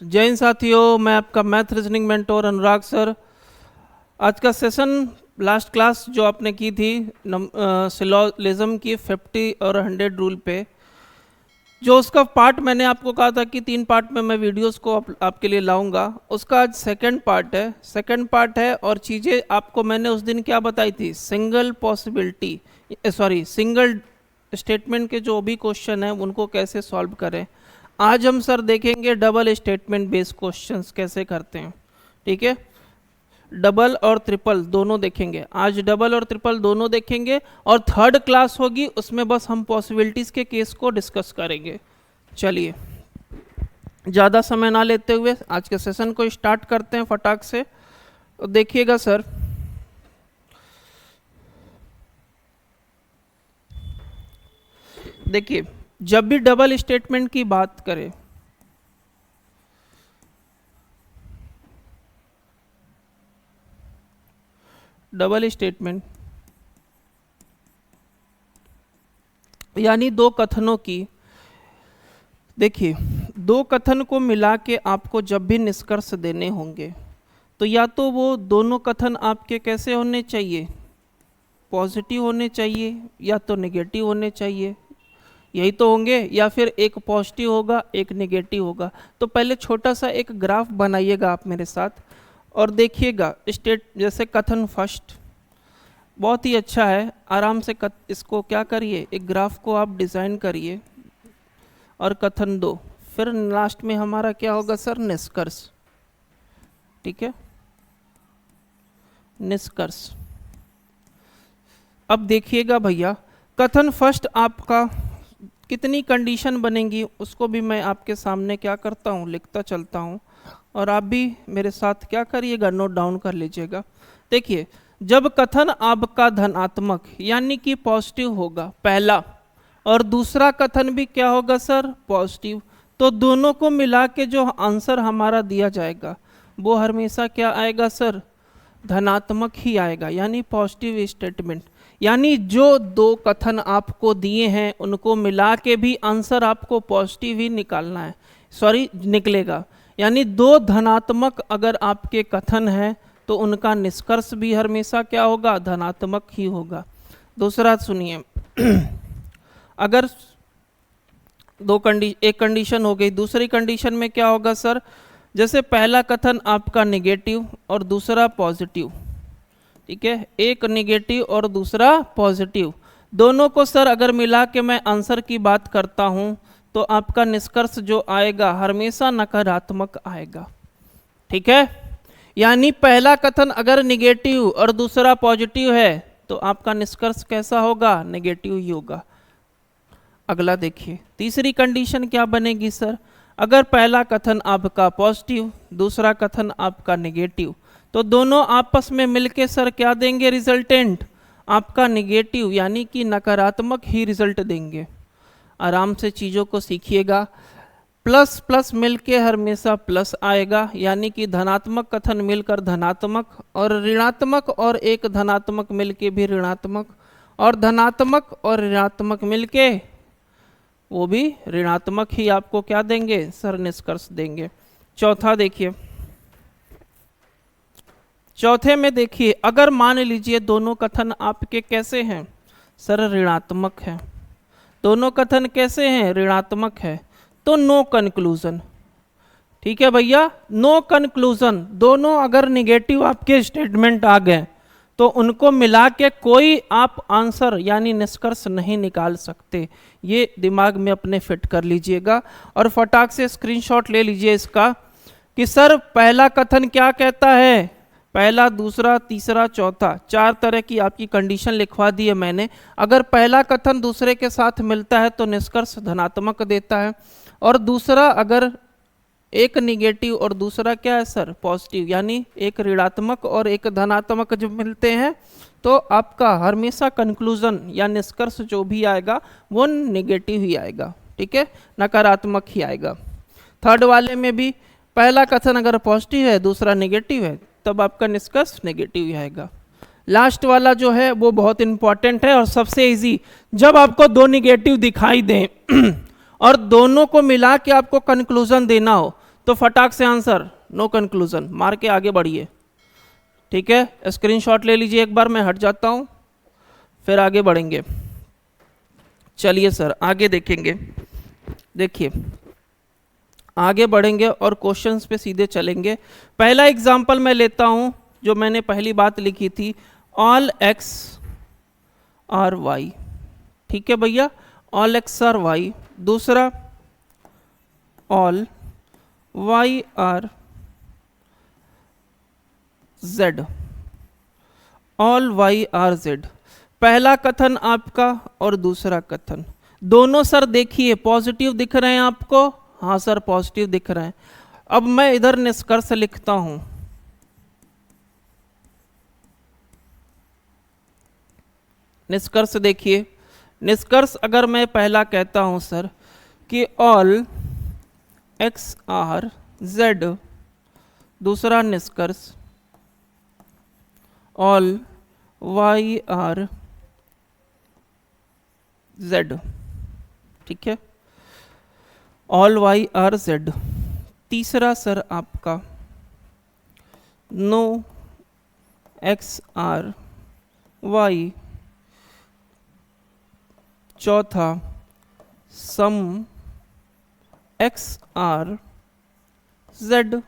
जय हिंद साथियों, मैं आपका मैथ रीजनिंग मेंटोर अनुराग सर। आज का सेशन लास्ट क्लास जो आपने की थी सिलोजिज्म की 50 और 100 रूल पे, जो उसका पार्ट मैंने आपको कहा था कि 3 पार्ट में मैं वीडियोस को आपके लिए लाऊंगा, उसका आज सेकंड पार्ट है। और चीज़ें आपको मैंने उस दिन क्या बताई थी, सिंगल स्टेटमेंट के जो भी क्वेश्चन हैं उनको कैसे सॉल्व करें। आज हम सर देखेंगे डबल स्टेटमेंट बेस्ड क्वेश्चंस कैसे करते हैं। ठीक है, डबल और ट्रिपल दोनों देखेंगे आज, डबल और ट्रिपल दोनों देखेंगे। और थर्ड क्लास होगी, उसमें बस हम पॉसिबिलिटीज़ के केस को डिस्कस करेंगे। चलिए, ज़्यादा समय ना लेते हुए आज के सेशन को स्टार्ट करते हैं फटाक से। तो देखिएगा सर, देखिए जब भी डबल स्टेटमेंट की बात करें, डबल स्टेटमेंट यानी दो कथनों की, देखिए दो कथन को मिला के आपको जब भी निष्कर्ष देने होंगे तो या तो वो दोनों कथन आपके कैसे होने चाहिए, पॉजिटिव होने चाहिए या तो नेगेटिव होने चाहिए, यही तो होंगे, या फिर एक पॉजिटिव होगा एक नेगेटिव होगा। तो पहले छोटा सा एक ग्राफ बनाइएगा आप मेरे साथ और देखिएगा जैसे कथन फर्स्ट बहुत ही अच्छा है, आराम से इसको क्या करिए, एक ग्राफ को आप डिज़ाइन करिए। और कथन 2, फिर लास्ट में हमारा क्या होगा सर, निष्कर्ष। ठीक है, निष्कर्ष। अब देखिएगा भैया, कथन फर्स्ट आपका कितनी कंडीशन बनेंगी उसको भी मैं आपके सामने क्या करता हूँ, लिखता चलता हूँ और आप भी मेरे साथ क्या करिएगा, नोट डाउन कर लीजिएगा। देखिए, जब कथन आपका धनात्मक यानी कि पॉजिटिव होगा पहला, और दूसरा कथन भी क्या होगा सर, पॉजिटिव, तो दोनों को मिला के जो आंसर हमारा दिया जाएगा वो हमेशा क्या आएगा सर, धनात्मक ही आएगा, यानी पॉजिटिव स्टेटमेंट। यानी जो दो कथन आपको दिए हैं उनको मिला के भी आंसर आपको पॉजिटिव ही निकालना है, निकलेगा। यानी दो धनात्मक अगर आपके कथन हैं तो उनका निष्कर्ष भी हमेशा क्या होगा, धनात्मक ही होगा। दूसरा सुनिए, अगर एक कंडीशन हो गई, दूसरी कंडीशन में क्या होगा सर, जैसे पहला कथन आपका नेगेटिव और दूसरा पॉजिटिव, ठीक है, एक नेगेटिव और दूसरा पॉजिटिव, दोनों को सर अगर मिला के मैं आंसर की बात करता हूं तो आपका निष्कर्ष जो आएगा हमेशा नकारात्मक आएगा। ठीक है, यानी पहला कथन अगर नेगेटिव और दूसरा पॉजिटिव है तो आपका निष्कर्ष कैसा होगा, नेगेटिव ही होगा। अगला देखिए, तीसरी कंडीशन क्या बनेगी सर, अगर पहला कथन आपका पॉजिटिव दूसरा कथन आपका नेगेटिव, तो दोनों आपस में मिलके सर क्या देंगे, रिजल्टेंट आपका नेगेटिव यानी कि नकारात्मक ही रिजल्ट देंगे। आराम से चीज़ों को सीखिएगा, प्लस प्लस मिलके हमेशा प्लस आएगा, यानी कि धनात्मक कथन मिलकर धनात्मक, और ऋणात्मक और एक धनात्मक मिलके भी ऋणात्मक, और धनात्मक और ऋणात्मक मिलके वो भी ऋणात्मक ही आपको क्या देंगे सर, निष्कर्ष देंगे। चौथा देखिए, चौथे में देखिए, अगर मान लीजिए दोनों कथन आपके कैसे हैं सर, ऋणात्मक हैं, दोनों कथन कैसे हैं, ऋणात्मक है, तो नो कंक्लूजन। ठीक है भैया, नो कंक्लूजन। दोनों अगर निगेटिव आपके स्टेटमेंट आ गए तो उनको मिला के कोई आप आंसर यानी निष्कर्ष नहीं निकाल सकते। ये दिमाग में अपने फिट कर लीजिएगा और फटाक से स्क्रीनशॉट ले लीजिए इसका कि सर पहला कथन क्या कहता है, पहला दूसरा तीसरा चौथा, 4 तरह की आपकी कंडीशन लिखवा दी है मैंने। अगर पहला कथन दूसरे के साथ मिलता है तो निष्कर्ष धनात्मक देता है, और दूसरा अगर एक निगेटिव और दूसरा क्या है सर, पॉजिटिव, यानी एक ऋणात्मक और एक धनात्मक जब मिलते हैं तो आपका हमेशा कंक्लूजन या निष्कर्ष जो भी आएगा वो नेगेटिव ही आएगा। ठीक है, नकारात्मक ही आएगा। थर्ड वाले में भी पहला कथन अगर पॉजिटिव है दूसरा नेगेटिव है तब आपका निष्कर्ष नेगेटिव ही आएगा। लास्ट वाला जो है वो बहुत इंपॉर्टेंट है और सबसे इजी, जब आपको दो निगेटिव दिखाई दें और दोनों को मिला के आपको कंक्लूजन देना हो तो फटाक से आंसर नो कंक्लूजन मार के आगे बढ़िए। ठीक है, स्क्रीनशॉट ले लीजिए एक बार, मैं हट जाता हूं, फिर आगे बढ़ेंगे। चलिए सर आगे देखेंगे। देखिए आगे बढ़ेंगे और क्वेश्चंस पे सीधे चलेंगे। पहला एग्जांपल मैं लेता हूं, जो मैंने पहली बात लिखी थी, ऑल एक्स आर वाई। ठीक है भैया, ऑल एक्स आर वाई। दूसरा all Y are Z, all Y are Z. पहला कथन आपका और दूसरा कथन दोनों सर देखिए पॉजिटिव दिख रहे हैं आपको? हाँ सर पॉजिटिव दिख रहे हैं। अब मैं इधर निष्कर्ष लिखता हूं। निष्कर्ष देखिए, निष्कर्ष अगर मैं पहला कहता हूं सर कि ऑल एक्स आर जेड, दूसरा निष्कर्ष ऑल वाई आर जेड। ठीक है, ऑल वाई आर जेड। तीसरा सर आपका नो एक्स आर वाई। चौथा सम एक्स आर जेड।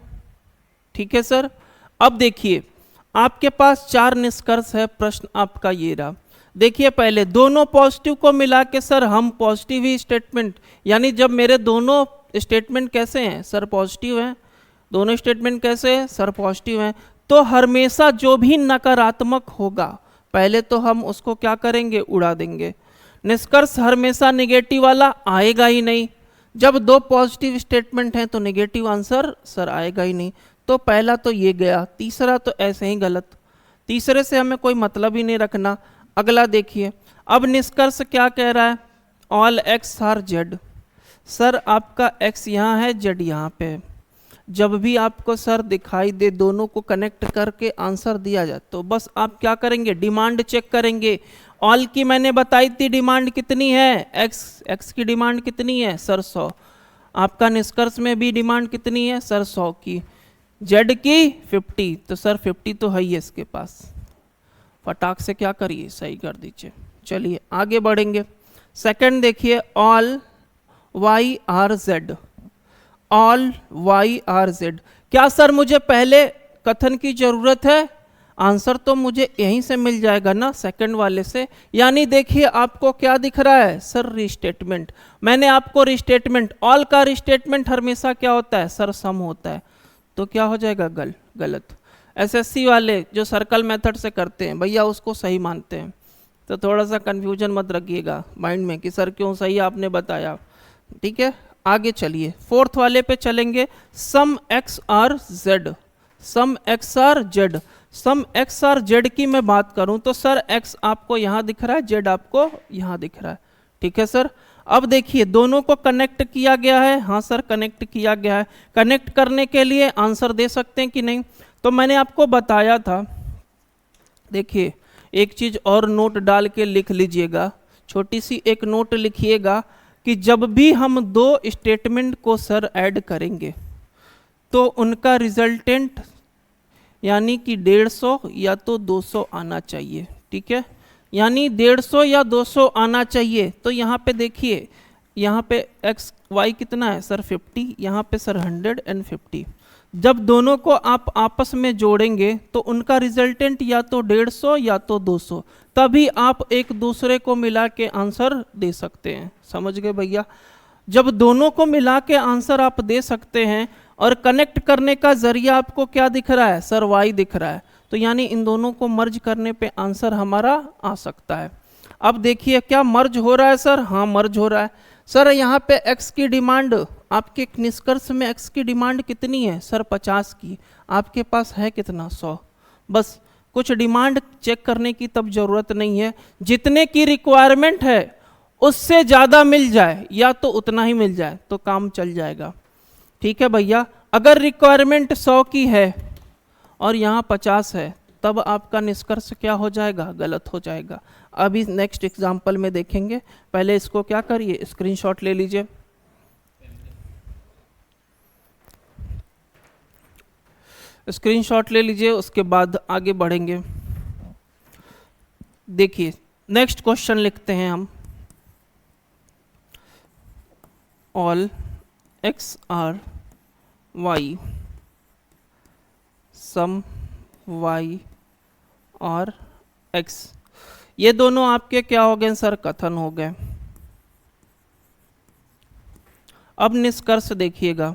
ठीक है सर, अब देखिए आपके पास 4 निष्कर्ष है। प्रश्न आपका ये रहा। देखिए पहले दोनों पॉजिटिव को मिला के सर हम पॉजिटिव ही स्टेटमेंट, यानी जब मेरे दोनों स्टेटमेंट कैसे हैं सर पॉजिटिव हैं, दोनों स्टेटमेंट कैसे हैं सर पॉजिटिव हैं, तो हमेशा जो भी नकारात्मक होगा पहले तो हम उसको क्या करेंगे, उड़ा देंगे। निष्कर्ष हमेशा नेगेटिव वाला आएगा ही नहीं। जब 2 पॉजिटिव स्टेटमेंट हैं तो नेगेटिव आंसर सर आएगा ही नहीं। तो पहला तो ये गया, तीसरा तो ऐसे ही गलत, तीसरे से हमें कोई मतलब ही नहीं रखना। अगला देखिए, अब निष्कर्ष क्या कह रहा है, all X are Z. Sir आपका एक्स यहाँ है, जेड यहाँ पे है। जब भी आपको सर दिखाई दे दोनों को कनेक्ट करके आंसर दिया जाए तो बस आप क्या करेंगे, डिमांड चेक करेंगे। ऑल की मैंने बताई थी डिमांड कितनी है, एक्स की डिमांड कितनी है सर 100। आपका निष्कर्ष में भी डिमांड कितनी है सर 100 की, जेड की 50, तो सर 50 तो है ही इसके पास। फटाक से क्या करिए, सही कर दीजिए। चलिए आगे बढ़ेंगे। सेकंड देखिए, all Y are Z, all Y are Z. क्या सर मुझे पहले कथन की जरूरत है? आंसर तो मुझे यहीं से मिल जाएगा ना, सेकंड वाले से। यानी देखिए आपको क्या दिख रहा है सर, रिस्टेटमेंट। मैंने आपको रिस्टेटमेंट, ऑल का रिस्टेटमेंट हमेशा क्या होता है सर, सम होता है। तो क्या हो जाएगा, गलत। एसएससी वाले जो सर्कल मेथड से करते हैं भैया उसको सही मानते हैं, तो थोड़ा सा कन्फ्यूजन मत रखिएगा माइंड में कि सर क्यों सही आपने बताया। ठीक है, आगे चलिए फोर्थ वाले पे चलेंगे, सम X are Z, some X are Z. Some X are Z की मैं बात करूं तो सर एक्स आपको यहां दिख रहा है, जेड आपको यहां दिख रहा है। ठीक है सर, अब देखिए दोनों को कनेक्ट किया गया है। हाँ सर कनेक्ट किया गया है। कनेक्ट करने के लिए आंसर दे सकते हैं कि नहीं, तो मैंने आपको बताया था। देखिए एक चीज और नोट डाल के लिख लीजिएगा, छोटी सी एक नोट लिखिएगा कि जब भी हम 2 स्टेटमेंट को सर ऐड करेंगे तो उनका रिजल्टेंट यानी कि 150 या तो 200 आना चाहिए। ठीक है, यानी 150 या 200 आना चाहिए। तो यहाँ पे देखिए, यहाँ पे एक्स वाई कितना है सर 50, यहाँ पे सर 150। जब दोनों को आप आपस में जोड़ेंगे तो उनका रिजल्टेंट या तो 150 या तो 200, तभी आप एक दूसरे को मिला के आंसर दे सकते हैं। समझ गए भैया? जब दोनों को मिला के आंसर आप दे सकते हैं और कनेक्ट करने का जरिया आपको क्या दिख रहा है सर, वाई दिख रहा है, तो यानी इन दोनों को मर्ज करने पे आंसर हमारा आ सकता है। अब देखिए क्या मर्ज हो रहा है सर? हाँ मर्ज हो रहा है। सर यहाँ पे x की डिमांड, आपके निष्कर्ष में x की डिमांड कितनी है सर 50 की, आपके पास है कितना 100। बस कुछ डिमांड चेक करने की तब जरूरत नहीं है, जितने की रिक्वायरमेंट है उससे ज़्यादा मिल जाए या तो उतना ही मिल जाए तो काम चल जाएगा। ठीक है भैया, अगर रिक्वायरमेंट 100 की है और यहाँ 50 है तब आपका निष्कर्ष क्या हो जाएगा, गलत हो जाएगा। अभी नेक्स्ट एग्जाम्पल में देखेंगे, पहले इसको क्या करिए, स्क्रीनशॉट ले लीजिए। स्क्रीनशॉट ले लीजिए, उसके बाद आगे बढ़ेंगे। देखिए नेक्स्ट क्वेश्चन लिखते हैं हम। All X are Y some Y और एक्स, ये दोनों आपके क्या हो गए सर? कथन हो गए। अब निष्कर्ष देखिएगा।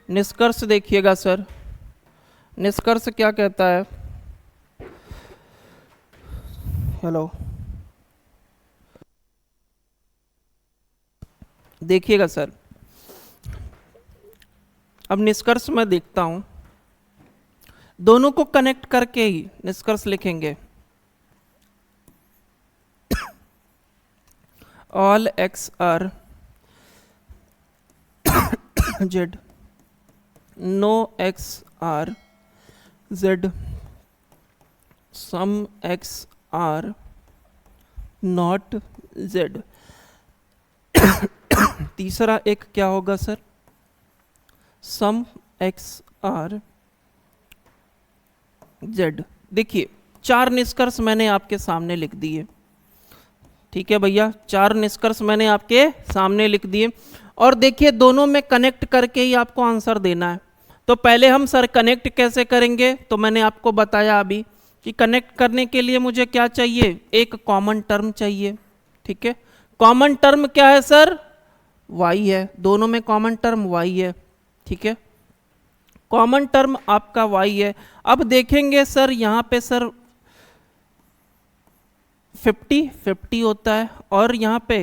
निष्कर्ष देखिएगा सर, निष्कर्ष क्या कहता है? हेलो, देखिएगा सर, अब निष्कर्ष मैं देखता हूं, दोनों को कनेक्ट करके ही निष्कर्ष लिखेंगे। All X are Z, no X are Z, some X are not Z. तीसरा एक क्या होगा sir? Some X are Z. देखिए 4 निष्कर्ष मैंने आपके सामने लिख दिए, ठीक है भैया, 4 निष्कर्ष मैंने आपके सामने लिख दिए। और देखिए दोनों में कनेक्ट करके ही आपको आंसर देना है। तो पहले हम सर कनेक्ट कैसे करेंगे? तो मैंने आपको बताया अभी कि कनेक्ट करने के लिए मुझे क्या चाहिए? एक कॉमन टर्म चाहिए, ठीक है। कॉमन टर्म क्या है सर? y है, दोनों में कॉमन टर्म y है, ठीक है। कॉमन टर्म आपका y है। अब देखेंगे सर यहाँ पे सर 50 होता है और यहाँ पे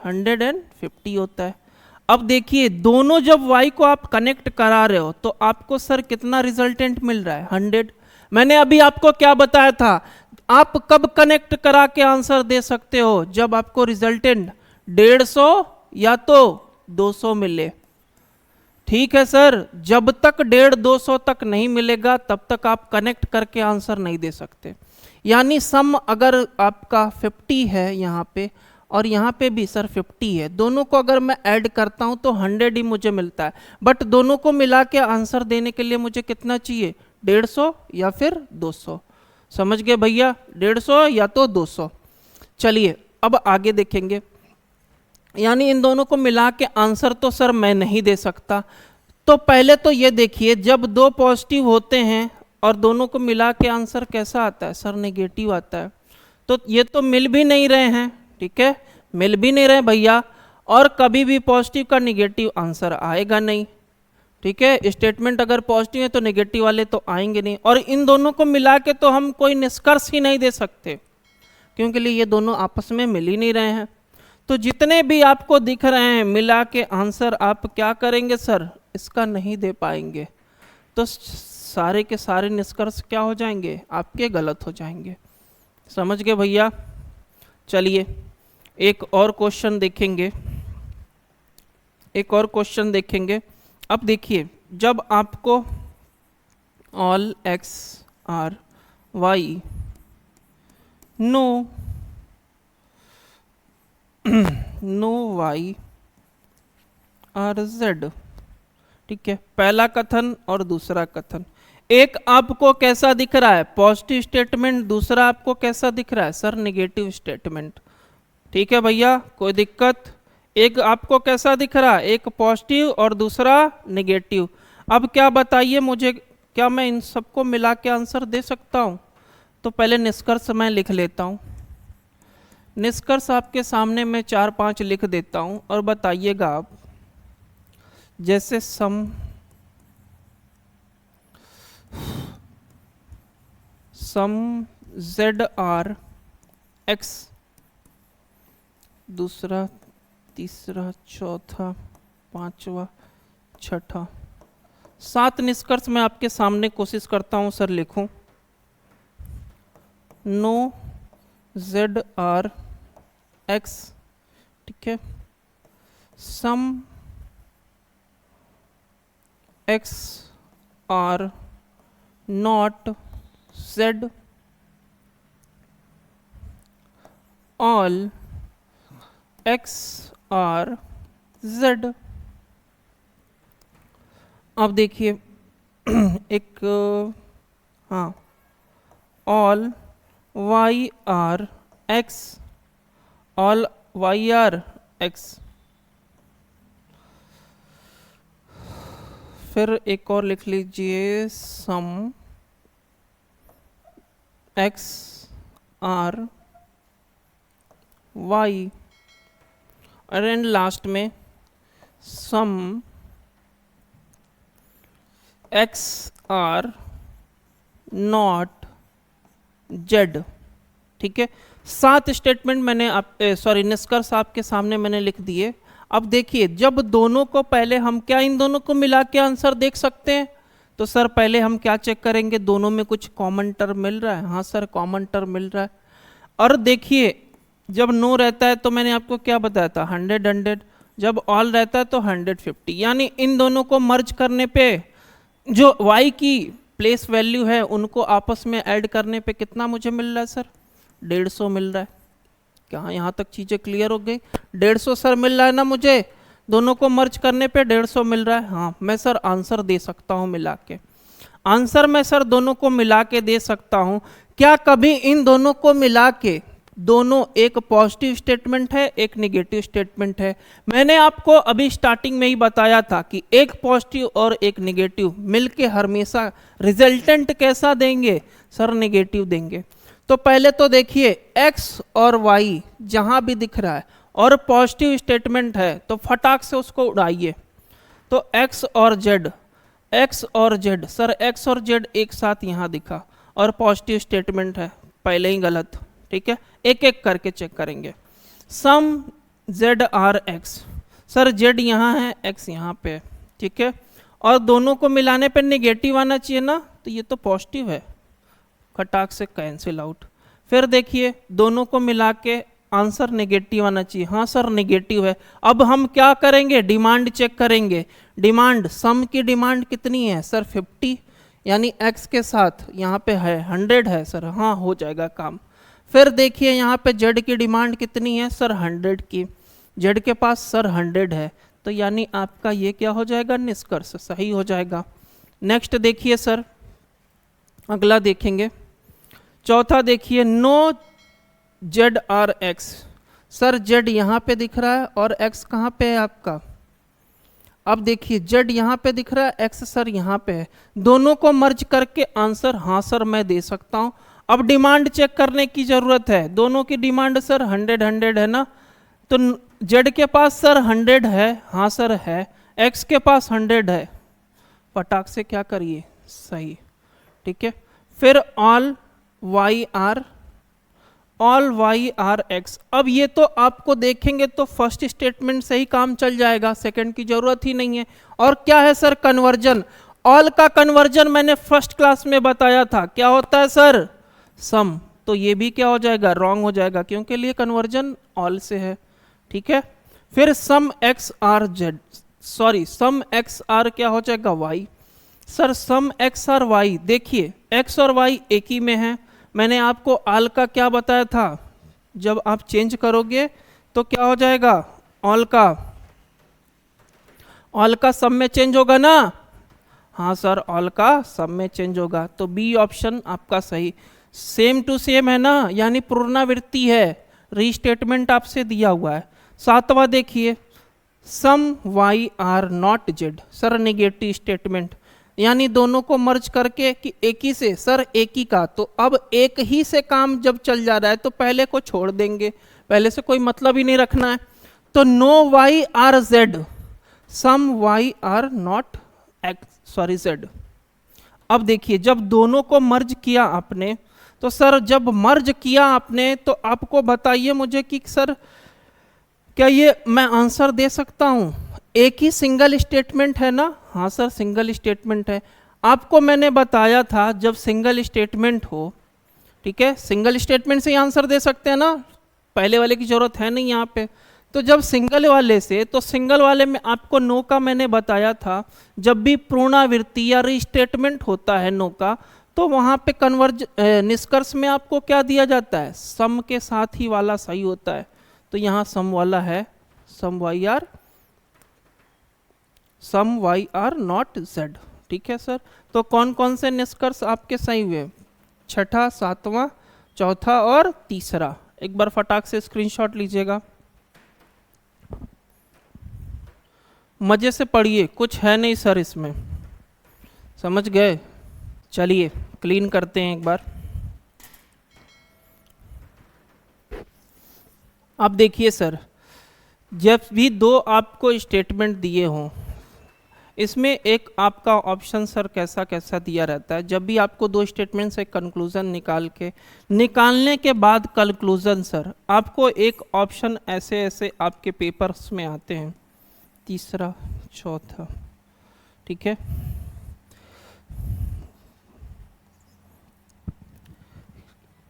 150 होता है। अब देखिए दोनों जब y को आप कनेक्ट करा रहे हो तो आपको सर कितना रिजल्टेंट मिल रहा है? 100। मैंने अभी आपको क्या बताया था? आप कब कनेक्ट करा के आंसर दे सकते हो? जब आपको रिजल्टेंट 150 या तो 200 मिले, ठीक है सर। जब तक 150-200 तक नहीं मिलेगा तब तक आप कनेक्ट करके आंसर नहीं दे सकते। यानी सम अगर आपका 50 है यहाँ पे और यहाँ पे भी सर 50 है, दोनों को अगर मैं ऐड करता हूँ तो 100 ही मुझे मिलता है। बट दोनों को मिला के आंसर देने के लिए मुझे कितना चाहिए? 150 या फिर 200। समझ गए भैया? 150 या तो 200। चलिए अब आगे देखेंगे। यानी इन दोनों को मिला के आंसर तो सर मैं नहीं दे सकता। तो पहले तो ये देखिए, जब 2 पॉजिटिव होते हैं और दोनों को मिला के आंसर कैसा आता है सर? नेगेटिव आता है। तो ये तो मिल भी नहीं रहे हैं, ठीक है, मिल भी नहीं रहे भैया। और कभी भी पॉजिटिव का नेगेटिव आंसर आएगा नहीं, ठीक है। स्टेटमेंट अगर पॉजिटिव है तो नेगेटिव वाले तो आएंगे नहीं। और इन दोनों को मिला के तो हम कोई निष्कर्ष ही नहीं दे सकते, क्योंकि ये दोनों आपस में मिल ही नहीं रहे हैं। तो जितने भी आपको दिख रहे हैं मिला के आंसर आप क्या करेंगे सर? इसका नहीं दे पाएंगे। तो सारे के सारे निष्कर्ष क्या हो जाएंगे? आपके गलत हो जाएंगे। समझ गए भैया? चलिए एक और क्वेश्चन देखेंगे, एक और क्वेश्चन देखेंगे। अब देखिए, जब आपको all X are Y no no Y are Z, ठीक है, पहला कथन और दूसरा कथन। एक आपको कैसा दिख रहा है? Positive statement. दूसरा आपको कैसा दिख रहा है सर? Negative statement. ठीक है भैया, कोई दिक्कत? एक आपको कैसा दिख रहा है? एक पॉजिटिव और दूसरा नेगेटिव। अब क्या बताइए मुझे, क्या मैं इन सबको मिला के आंसर दे सकता हूँ? तो पहले निष्कर्ष मैं लिख लेता हूँ। निष्कर्ष आपके सामने मैं 4-5 लिख देता हूँ और बताइएगा आप। जैसे सम जेड आर एक्स, दूसरा, तीसरा, चौथा, पांचवा, छठा, 7 निष्कर्ष मैं आपके सामने कोशिश करता हूं सर लिखूं। नो जेड आर एक्स, ठीक है, some X are not Z, all X are Z. अब देखिए एक हाँ, all Y are X, all Y are X. फिर एक और लिख लीजिए, सम एक्स आर वाई, और एंड लास्ट में some X are not Z. ठीक है, 7 स्टेटमेंट मैंने आप निष्कर्ष आपके सामने मैंने लिख दिए। अब देखिए, जब दोनों को पहले हम क्या इन दोनों को मिला के आंसर देख सकते हैं? तो सर पहले हम क्या चेक करेंगे, दोनों में कुछ कॉमन टर्म मिल रहा है? हाँ सर, कॉमन टर्म मिल रहा है। और देखिए, जब नो रहता है तो मैंने आपको क्या बताया था, 100 100। जब ऑल रहता है तो 150। यानी इन दोनों को मर्ज करने पे जो y की प्लेस वैल्यू है उनको आपस में ऐड करने पे कितना मुझे मिल रहा है सर? 150 मिल रहा है। क्या यहाँ तक चीज़ें क्लियर हो गई? 150 सर मिल रहा है ना मुझे, दोनों को मर्ज करने पे 150 मिल रहा है। हाँ, मैं सर आंसर दे सकता हूँ मिला के, आंसर मैं सर दोनों को मिला के दे सकता हूँ। क्या कभी इन दोनों को मिला के दोनों एक पॉजिटिव स्टेटमेंट है, एक नेगेटिव स्टेटमेंट है? मैंने आपको अभी स्टार्टिंग में ही बताया था कि एक पॉजिटिव और एक नेगेटिव मिलके हमेशा रिजल्टेंट कैसा देंगे सर? नेगेटिव देंगे। तो पहले तो देखिए, x और y जहां भी दिख रहा है और पॉजिटिव स्टेटमेंट है तो फटाक से उसको उड़ाइए। तो x और z, x और z, सर x और z एक साथ यहां दिखा और पॉजिटिव स्टेटमेंट है, पहले ही गलत। ठीक है, एक एक करके चेक करेंगे। Some z are x, sir z यहाँ है, x यहाँ पे है। ठीक है, और दोनों को मिलाने पे नेगेटिव आना चाहिए ना, तो ये तो पॉजिटिव है, खटाक से कैंसिल आउट। फिर देखिए, दोनों को मिला के आंसर नेगेटिव आना चाहिए। हाँ सर नेगेटिव है। अब हम क्या करेंगे, डिमांड चेक करेंगे। डिमांड, सम की डिमांड कितनी है सर? 50, यानी x के साथ यहाँ पे है 100 है सर। हाँ, हो जाएगा काम। फिर देखिए यहाँ पे z की डिमांड कितनी है सर? 100 की। z के पास सर 100 है, तो यानी आपका ये क्या हो जाएगा, निष्कर्ष सही हो जाएगा। नेक्स्ट देखिए सर, अगला देखेंगे, चौथा देखिए, no Z are X. Sir Z यहाँ पे दिख रहा है और एक्स कहाँ पे है आपका? अब देखिए, जेड यहाँ पे दिख रहा है, एक्स सर यहाँ पे है। दोनों को मर्ज करके आंसर हाँ सर मैं दे सकता हूँ। अब डिमांड चेक करने की जरूरत है। दोनों की डिमांड सर 100 100 है ना, तो जेड के पास सर 100 है, हाँ सर है। एक्स के पास 100 है, फटाक से क्या करिए, सही। ठीक है, फिर ऑल वाई आर एक्स। अब ये तो आपको देखेंगे तो फर्स्ट स्टेटमेंट से ही काम चल जाएगा, सेकंड की जरूरत ही नहीं है। और क्या है सर? कन्वर्जन। ऑल का कन्वर्जन मैंने फर्स्ट क्लास में बताया था, क्या होता है सर? सम। तो ये भी क्या हो जाएगा, रॉन्ग हो जाएगा, क्योंकि लिए कन्वर्जन ऑल से है। ठीक है, फिर some X are Z, sorry some X are क्या हो जाएगा, Y. Sir some X are Y, देखिए एक्स और वाई एक ही में है। मैंने आपको ऑल का क्या बताया था, जब आप चेंज करोगे तो क्या हो जाएगा, ऑल का सब में चेंज होगा ना। हाँ सर, ऑल का सब में चेंज होगा, तो बी ऑप्शन आपका सही। सेम टू सेम है ना, यानी पुनरावृत्ति है, रीस्टेटमेंट आपसे दिया हुआ है। सातवां देखिए, some Y are not Z. Sir negative statement, यानी दोनों को मर्ज करके कि एक ही से, सर एक ही का, तो अब एक ही से काम जब चल जा रहा है तो पहले को छोड़ देंगे, पहले से कोई मतलब ही नहीं रखना है। तो no Y are Z, some Y are not sorry Z. अब देखिए, जब दोनों को मर्ज किया आपने, तो सर जब मर्ज किया आपने तो आपको बताइए मुझे कि सर क्या ये मैं आंसर दे सकता हूं? एक ही सिंगल स्टेटमेंट है ना। हाँ सर सिंगल स्टेटमेंट है। आपको मैंने बताया था जब सिंगल स्टेटमेंट हो, ठीक है, सिंगल स्टेटमेंट से ही आंसर दे सकते हैं ना, पहले वाले की जरूरत है नहीं यहाँ पे। तो जब सिंगल वाले से, तो सिंगल वाले में आपको नो का मैंने बताया था, जब भी पूर्णावृत्ति या रीस्टेटमेंट होता है नो का, तो वहाँ पे कन्वर्ज निष्कर्ष में आपको क्या दिया जाता है, सम के साथ ही वाला सही होता है। तो यहाँ सम वाला है, some Y are some Y are not Z. ठीक है सर, तो कौन कौन से निष्कर्ष आपके सही हुए? छठा, सातवां, चौथा और तीसरा। एक बार फटाक से स्क्रीनशॉट लीजिएगा, मजे से पढ़िए, कुछ है नहीं सर इसमें, समझ गए? चलिए क्लीन करते हैं एक बार। अब देखिए सर, जब भी दो आपको स्टेटमेंट दिए हों, इसमें एक आपका ऑप्शन सर कैसा कैसा दिया रहता है, जब भी आपको दो स्टेटमेंट से कंक्लूजन निकालने के बाद कंक्लूजन सर आपको एक ऑप्शन ऐसे ऐसे आपके पेपर्स में आते हैं, तीसरा, चौथा। ठीक है,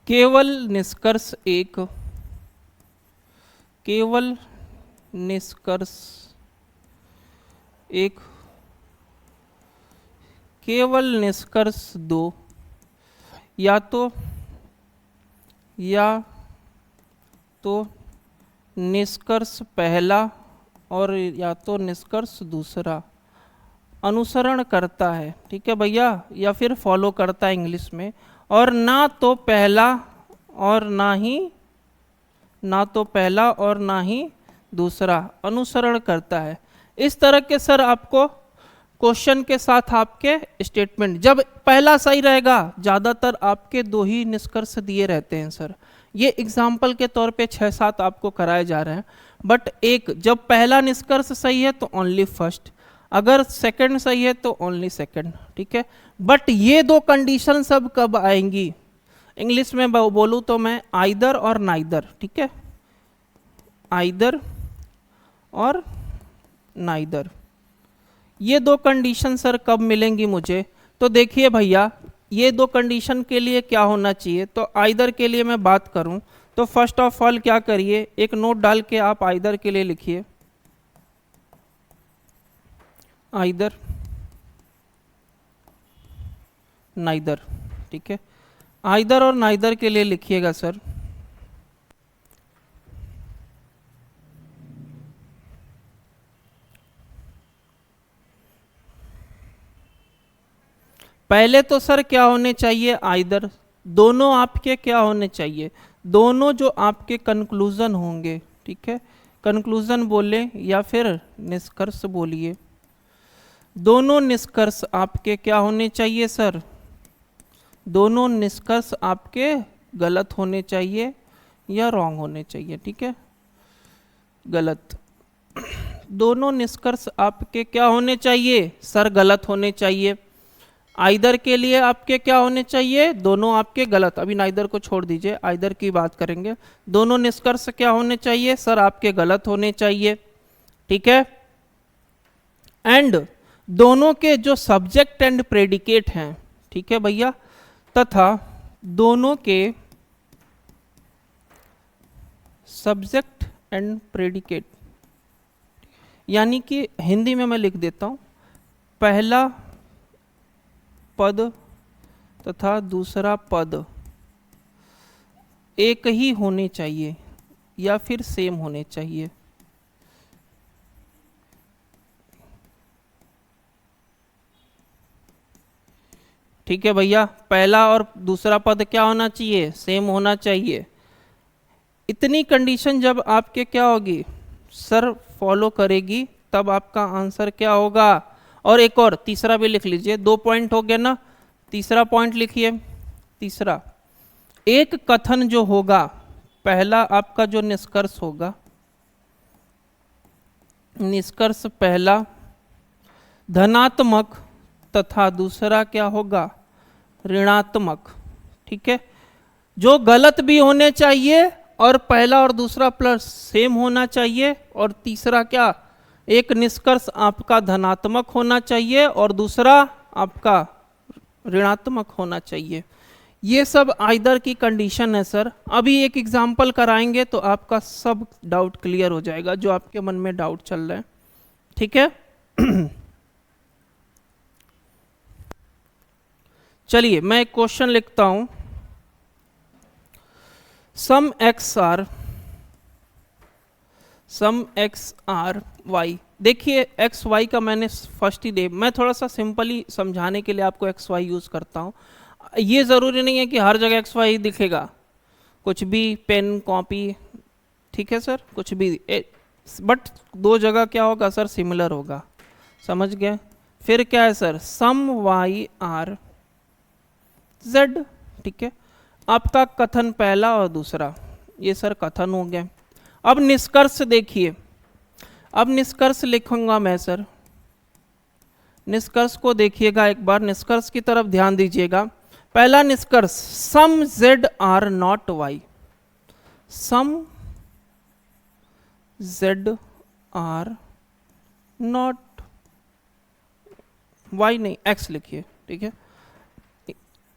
केवल निष्कर्ष एक, केवल निष्कर्ष एक, केवल निष्कर्ष दो, या तो निष्कर्ष पहला और या तो निष्कर्ष दूसरा अनुसरण करता है। ठीक है भैया, या फिर फॉलो करता है इंग्लिश में, और ना तो पहला और ना ही दूसरा अनुसरण करता है। इस तरह के सर आपको क्वेश्चन के साथ आपके स्टेटमेंट, जब पहला सही रहेगा, ज़्यादातर आपके दो ही निष्कर्ष दिए रहते हैं सर। ये एग्जाम्पल के तौर पे 6-7 आपको कराए जा रहे हैं, बट एक जब पहला निष्कर्ष सही है तो ओनली फर्स्ट, अगर सेकंड सही है तो ओनली सेकंड। ठीक है, बट ये दो कंडीशन सब कब आएंगी? इंग्लिश में बोलूँ तो मैं आइदर और नाइदर। ठीक है, आइदर और नाइदर, ये दो कंडीशन सर कब मिलेंगी मुझे? तो देखिए भैया, ये दो कंडीशन के लिए क्या होना चाहिए, तो आइदर के लिए मैं बात करूं तो फर्स्ट ऑफ ऑल क्या करिए, एक नोट डाल के आप आइदर के लिए लिखिए, आइदर नाइदर। ठीक है, आइदर और नाइदर के लिए लिखिएगा सर। पहले तो सर क्या होने चाहिए, आइदर, दोनों आपके क्या होने चाहिए, दोनों जो आपके कंक्लूजन होंगे। ठीक है, कंक्लूजन बोले या फिर निष्कर्ष बोलिए, दोनों निष्कर्ष आपके क्या होने चाहिए सर, दोनों निष्कर्ष आपके गलत होने चाहिए या रॉन्ग होने चाहिए। ठीक है, गलत, दोनों निष्कर्ष आपके क्या होने चाहिए सर, गलत होने चाहिए। आइदर के लिए आपके क्या होने चाहिए, दोनों आपके गलत। अभी नाइदर को छोड़ दीजिए, आइदर की बात करेंगे। दोनों निष्कर्ष क्या होने चाहिए सर, आपके गलत होने चाहिए। ठीक है, एंड दोनों के जो सब्जेक्ट एंड प्रेडिकेट हैं, ठीक है भैया, तथा दोनों के सब्जेक्ट एंड प्रेडिकेट, यानी कि हिंदी में मैं लिख देता हूं, पहला पद तथा दूसरा पद एक ही होने चाहिए या फिर सेम होने चाहिए। ठीक है भैया, पहला और दूसरा पद क्या होना चाहिए, सेम होना चाहिए। इतनी कंडीशन जब आपके क्या होगी सर, फॉलो करेगी, तब आपका आंसर क्या होगा। और एक और तीसरा भी लिख लीजिए, 2 पॉइंट हो गया ना, तीसरा पॉइंट लिखिए। तीसरा, एक कथन जो होगा, पहला आपका जो निष्कर्ष होगा, निष्कर्ष पहला धनात्मक तथा दूसरा क्या होगा, ऋणात्मक। ठीक है, जो गलत भी होने चाहिए और पहला और दूसरा प्लस सेम होना चाहिए, और तीसरा क्या, एक निष्कर्ष आपका धनात्मक होना चाहिए और दूसरा आपका ऋणात्मक होना चाहिए। ये सब आइदर की कंडीशन है सर। अभी एक एग्जांपल कराएंगे तो आपका सब डाउट क्लियर हो जाएगा, जो आपके मन में डाउट चल रहे हैं। ठीक है चलिए मैं एक क्वेश्चन लिखता हूं, some X are some X are Y. देखिए एक्स वाई का मैंने फर्स्ट ही दे, मैं थोड़ा सा सिंपली समझाने के लिए आपको एक्स वाई यूज़ करता हूँ। ये ज़रूरी नहीं है कि हर जगह एक्स वाई दिखेगा, कुछ भी पेन कॉपी, ठीक है सर, कुछ भी बट दो जगह क्या होगा सर, सिमिलर होगा, समझ गए। फिर क्या है sir, some Y are Z, ठीक है। आपका कथन पहला और दूसरा, ये सर कथन हो गया। अब निष्कर्ष देखिए, अब निष्कर्ष लिखूंगा मैं सर, निष्कर्ष को देखिएगा एक बार, निष्कर्ष की तरफ ध्यान दीजिएगा। पहला निष्कर्ष, some Z are not Y, some Z are not Y, नहीं एक्स लिखिए, ठीक है,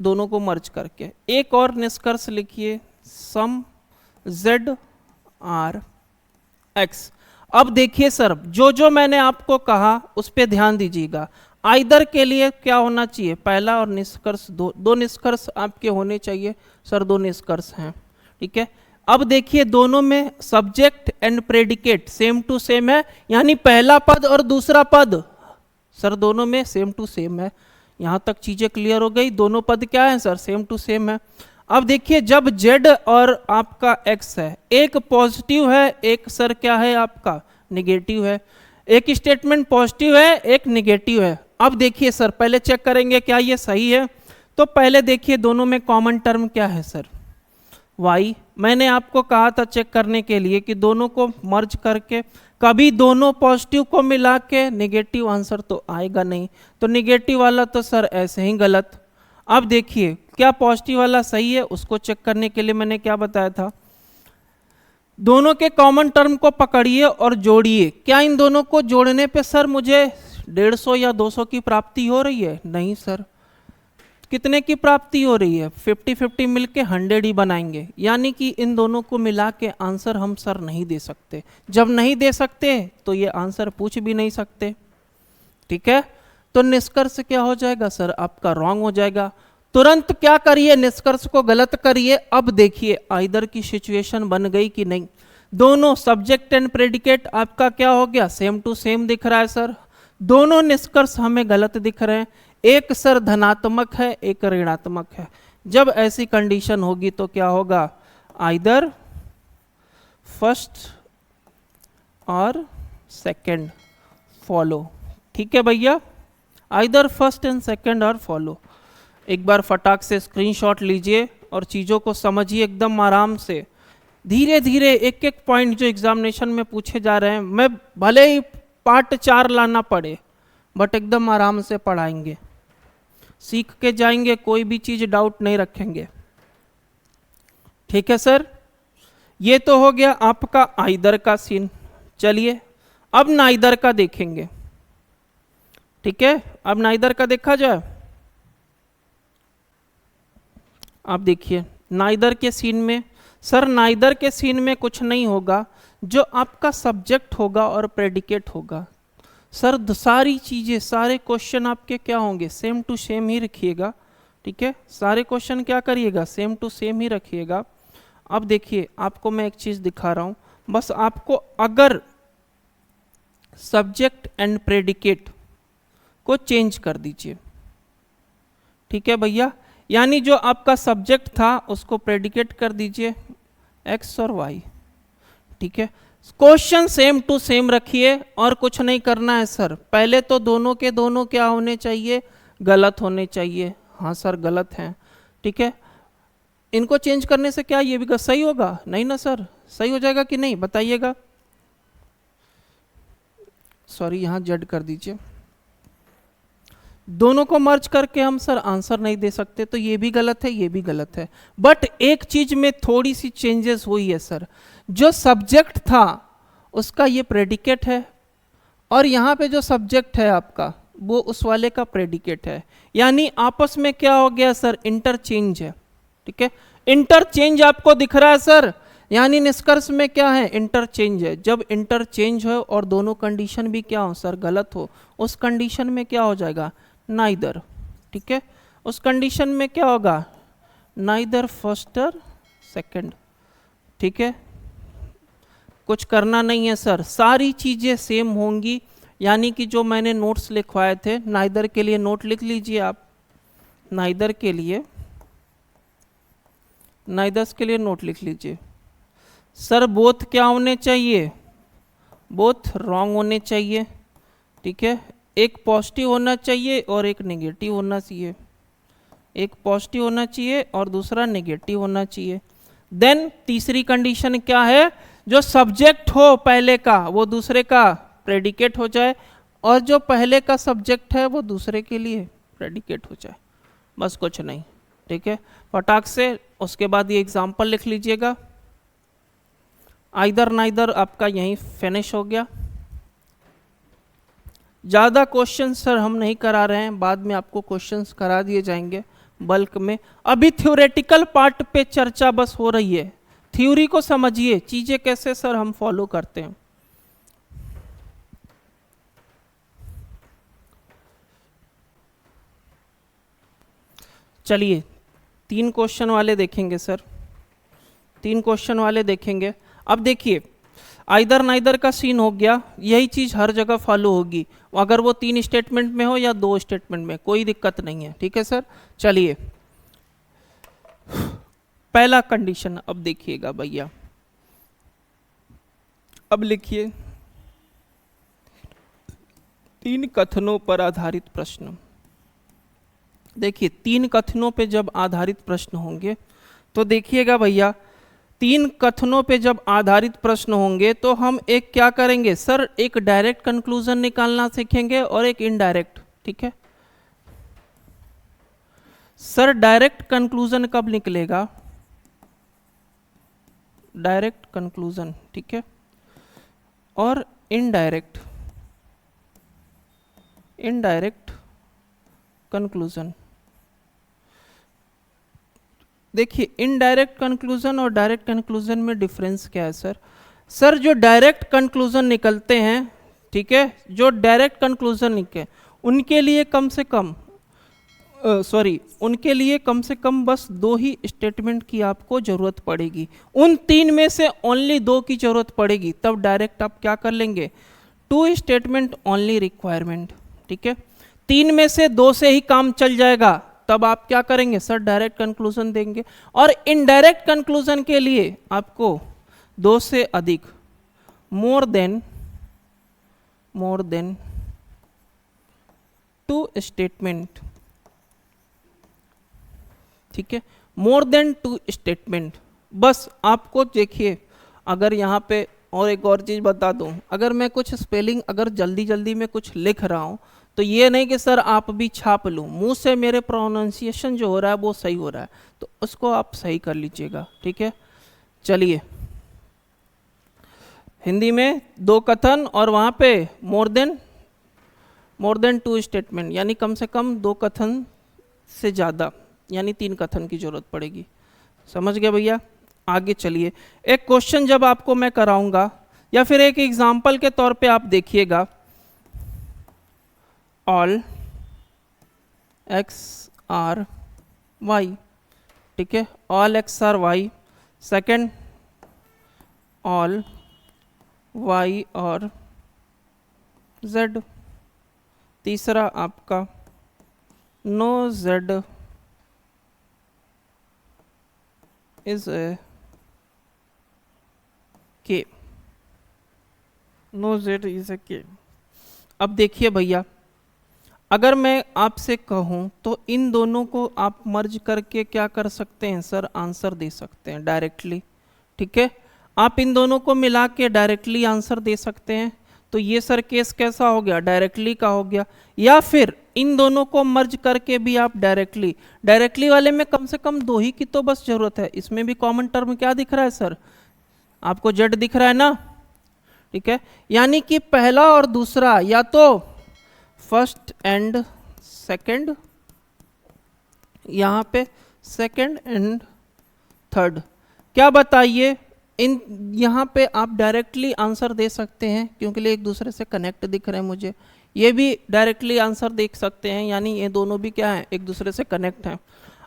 दोनों को मर्ज करके। एक और निष्कर्ष लिखिए, सम जेड आर एक्स। अब देखिए सर, जो जो मैंने आपको कहा उस पे ध्यान दीजिएगा। आइदर के लिए क्या होना चाहिए, पहला और निष्कर्ष दो निष्कर्ष आपके होने चाहिए सर, दो निष्कर्ष हैं, ठीक है। अब देखिए दोनों में subject and predicate same to same है, यानी पहला पद और दूसरा पद सर दोनों में सेम टू सेम है। यहाँ तक चीजें क्लियर हो गई, दोनों पद क्या है सर, सेम टू सेम है। अब देखिए जब z और आपका x है, एक पॉजिटिव है, एक सर क्या है आपका निगेटिव है, एक स्टेटमेंट पॉजिटिव है, एक निगेटिव है। अब देखिए सर पहले चेक करेंगे क्या ये सही है, तो पहले देखिए दोनों में कॉमन टर्म क्या है सर, y। मैंने आपको कहा था चेक करने के लिए कि दोनों को मर्ज करके कभी दोनों पॉजिटिव को मिला के नेगेटिव आंसर तो आएगा नहीं, तो निगेटिव वाला तो सर ऐसे ही गलत। अब देखिए क्या पॉजिटिव वाला सही है, उसको चेक करने के लिए मैंने क्या बताया था, दोनों के कॉमन टर्म को पकड़िए और जोड़िए। क्या इन दोनों को जोड़ने पे सर मुझे 150 या 200 की प्राप्ति हो रही है, नहीं सर, कितने की प्राप्ति हो रही है, 50-50 मिलके 100 ही बनाएंगे, यानी कि इन दोनों को मिला के आंसर हम सर नहीं दे सकते। जब नहीं दे सकते तो ये आंसर पूछ भी नहीं सकते, ठीक है। तो निष्कर्ष क्या हो जाएगा सर, आपका रॉन्ग हो जाएगा। तुरंत क्या करिए, निष्कर्ष को गलत करिए। अब देखिए आइदर की सिचुएशन बन गई कि नहीं, दोनों सब्जेक्ट एंड प्रेडिकेट आपका क्या हो गया, सेम टू सेम दिख रहा है सर। दोनों निष्कर्ष हमें गलत दिख रहे हैं, एक सर धनात्मक है, एक ऋणात्मक है। जब ऐसी कंडीशन होगी तो क्या होगा, आइदर फर्स्ट और सेकंड फॉलो, ठीक है भैया, आइदर फर्स्ट एंड सेकंड और फॉलो। एक बार फटाक से स्क्रीनशॉट लीजिए और चीज़ों को समझिए एकदम आराम से, धीरे धीरे एक एक पॉइंट जो एग्जामिनेशन में पूछे जा रहे हैं, मैं भले ही पार्ट 4 लाना पड़े बट एकदम आराम से पढ़ाएंगे, सीख के जाएंगे, कोई भी चीज़ डाउट नहीं रखेंगे, ठीक है सर। ये तो हो गया आपका आइदर का सीन। चलिए अब नाइदर का देखेंगे, ठीक है। अब नाइदर का देखा जाए। आप देखिए नाइदर के सीन में सर, नाइदर के सीन में कुछ नहीं होगा, जो आपका सब्जेक्ट होगा और प्रेडिकेट होगा सर, सारी चीज़ें सारे क्वेश्चन आपके क्या होंगे, सेम टू सेम ही रखिएगा, ठीक है। सारे क्वेश्चन क्या करिएगा, सेम टू सेम ही रखिएगा। अब देखिए आपको मैं एक चीज़ दिखा रहा हूँ, बस आपको अगर सब्जेक्ट एंड प्रेडिकेट को चेंज कर दीजिए, ठीक है भैया, यानी जो आपका सब्जेक्ट था उसको प्रेडिकेट कर दीजिए x और y, ठीक है। क्वेश्चन सेम टू सेम रखिए और कुछ नहीं करना है सर। पहले तो दोनों के दोनों क्या होने चाहिए, गलत होने चाहिए, हाँ सर गलत हैं, ठीक है। इनको चेंज करने से क्या ये भी सही होगा, नहीं ना सर, सही हो जाएगा कि नहीं बताइएगा। सॉरी यहाँ जेड कर दीजिए, दोनों को मर्ज करके हम सर आंसर नहीं दे सकते, तो ये भी गलत है, ये भी गलत है। बट एक चीज में थोड़ी सी चेंजेस हुई है सर, जो सब्जेक्ट था उसका ये प्रेडिकेट है और यहाँ पे जो सब्जेक्ट है आपका वो उस वाले का प्रेडिकेट है, यानी आपस में क्या हो गया सर, इंटरचेंज है, ठीक है। इंटरचेंज आपको दिख रहा है सर, यानी निष्कर्ष में क्या है, इंटरचेंज है। जब इंटरचेंज हो और दोनों कंडीशन भी क्या हो सर, गलत हो, उस कंडीशन में क्या हो जाएगा, नाइदर, ठीक है। उस कंडीशन में क्या होगा, नाइदर फर्स्ट और सेकंड, ठीक है। कुछ करना नहीं है सर, सारी चीजें सेम होंगी। यानी कि जो मैंने नोट्स लिखवाए थे, नाइदर के लिए नोट लिख लीजिए आप, नाइदर के लिए, नाइदर्स के लिए नोट लिख लीजिए। सर बोथ क्या होने चाहिए, बोथ रॉन्ग होने चाहिए, ठीक है। एक पॉजिटिव होना चाहिए और एक नेगेटिव होना चाहिए, एक पॉजिटिव होना चाहिए और दूसरा नेगेटिव होना चाहिए। देन तीसरी कंडीशन क्या है, जो सब्जेक्ट हो पहले का वो दूसरे का प्रेडिकेट हो जाए, और जो पहले का सब्जेक्ट है वो दूसरे के लिए प्रेडिकेट हो जाए, बस कुछ नहीं, ठीक है। फटाक से उसके बाद ये एग्जाम्पल लिख लीजिएगा। आइदर नाइदर आपका यहीं फिनिश हो गया। ज़्यादा क्वेश्चन सर हम नहीं करा रहे हैं, बाद में आपको क्वेश्चंस करा दिए जाएंगे बल्क में। अभी थ्योरेटिकल पार्ट पे चर्चा बस हो रही है, थ्योरी को समझिए, चीज़ें कैसे सर हम फॉलो करते हैं। चलिए 3 क्वेश्चन वाले देखेंगे सर, 3 क्वेश्चन वाले देखेंगे। अब देखिए आइदर नाइदर का सीन हो गया, यही चीज हर जगह फॉलो होगी, अगर वो 3 स्टेटमेंट में हो या 2 स्टेटमेंट में, कोई दिक्कत नहीं है, ठीक है सर। चलिए पहला कंडीशन अब देखिएगा भैया, अब लिखिए 3 कथनों पर आधारित प्रश्न। देखिए 3 कथनों पे जब आधारित प्रश्न होंगे तो देखिएगा भैया, 3 कथनों पे जब आधारित प्रश्न होंगे तो हम एक क्या करेंगे सर, एक डायरेक्ट कंक्लूजन निकालना सीखेंगे और एक इनडायरेक्ट, ठीक है सर। डायरेक्ट कंक्लूजन कब निकलेगा, डायरेक्ट कंक्लूजन, ठीक है, और इनडायरेक्ट, इनडायरेक्ट कंक्लूजन। देखिए इनडायरेक्ट कंक्लूजन और डायरेक्ट कंक्लूजन में डिफरेंस क्या है सर। सर जो डायरेक्ट कंक्लूजन निकलते हैं, ठीक है, जो डायरेक्ट कंक्लूजन निकले उनके लिए कम से कम उनके लिए कम से कम बस 2 ही स्टेटमेंट की आपको जरूरत पड़ेगी, उन 3 में से ओनली 2 की जरूरत पड़ेगी, तब डायरेक्ट आप क्या कर लेंगे, 2 स्टेटमेंट ओनली रिक्वायरमेंट, ठीक है। 3 में से 2 से ही काम चल जाएगा, तब आप क्या करेंगे सर, डायरेक्ट कंक्लूजन देंगे। और इनडायरेक्ट कंक्लूजन के लिए आपको 2 से अधिक, मोर देन 2 स्टेटमेंट, ठीक है, मोर देन 2 स्टेटमेंट। बस आपको देखिए, अगर यहाँ पे और एक और चीज बता दूं, अगर मैं कुछ स्पेलिंग अगर जल्दी जल्दी में कुछ लिख रहा हूं तो ये नहीं कि सर आप भी छाप लूँ, मुंह से मेरे प्रोनाउंसिएशन जो हो रहा है वो सही हो रहा है, तो उसको आप सही कर लीजिएगा, ठीक है। चलिए हिंदी में 2 कथन और वहाँ पे मोर देन 2 स्टेटमेंट, यानी कम से कम 2 कथन से ज़्यादा, यानी 3 कथन की जरूरत पड़ेगी। समझ गए भैया। आगे चलिए, एक क्वेश्चन जब आपको मैं कराऊंगा या फिर एक एग्जाम्पल के तौर पे आप देखिएगा, ऑल एक्स आर वाई, ठीक है, all X are Y. Second all Y और जेड। तीसरा आपका नो जेड इज ए के, नो जेड इज ए के। अब देखिए भैया, अगर मैं आपसे कहूं तो इन दोनों को आप मर्ज करके क्या कर सकते हैं सर, आंसर दे सकते हैं डायरेक्टली, ठीक है। आप इन दोनों को मिला के डायरेक्टली आंसर दे सकते हैं, तो ये सर केस कैसा हो गया, डायरेक्टली का हो गया। या फिर इन दोनों को मर्ज करके भी आप डायरेक्टली वाले में कम से कम 2 ही की तो बस जरूरत है। इसमें भी कॉमन टर्म क्या दिख रहा है सर, आपको जेड दिख रहा है ना, ठीक है। यानी कि पहला और दूसरा, या तो फर्स्ट एंड सेकंड, यहाँ पे सेकंड एंड थर्ड, क्या बताइए, इन यहाँ पे आप डायरेक्टली आंसर दे सकते हैं क्योंकि ये एक दूसरे से कनेक्ट दिख रहे हैं मुझे, ये भी डायरेक्टली आंसर देख सकते हैं, यानी ये दोनों भी क्या है, एक दूसरे से कनेक्ट हैं।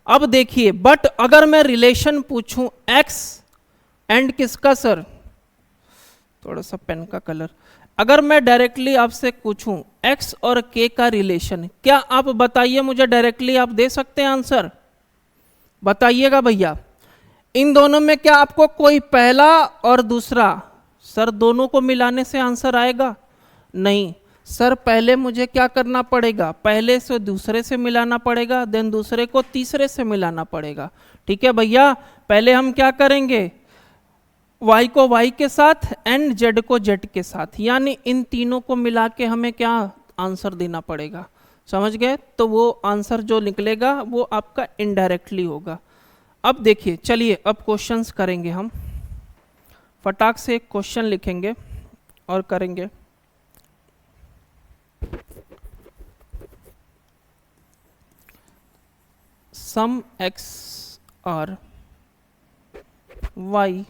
अब देखिए, बट अगर मैं रिलेशन पूछूं एक्स एंड किसका सर, थोड़ा सा पेन का कलर। अगर मैं डायरेक्टली आपसे पूछूं x और k का रिलेशन, क्या आप बताइए मुझे, डायरेक्टली आप दे सकते हैं आंसर? बताइएगा भैया। इन दोनों में क्या आपको कोई पहला और दूसरा, सर दोनों को मिलाने से आंसर आएगा? नहीं सर, पहले मुझे क्या करना पड़ेगा, पहले से दूसरे से मिलाना पड़ेगा, देन दूसरे को तीसरे से मिलाना पड़ेगा। ठीक है भैया, पहले हम क्या करेंगे, y को y के साथ एंड z को z के साथ, यानी इन तीनों को मिला के हमें क्या आंसर देना पड़ेगा। समझ गए? तो वो आंसर जो निकलेगा वो आपका इनडायरेक्टली होगा। अब देखिए, चलिए अब क्वेश्चंस करेंगे हम। फटाक से एक क्वेश्चन लिखेंगे और करेंगे। सम x और y,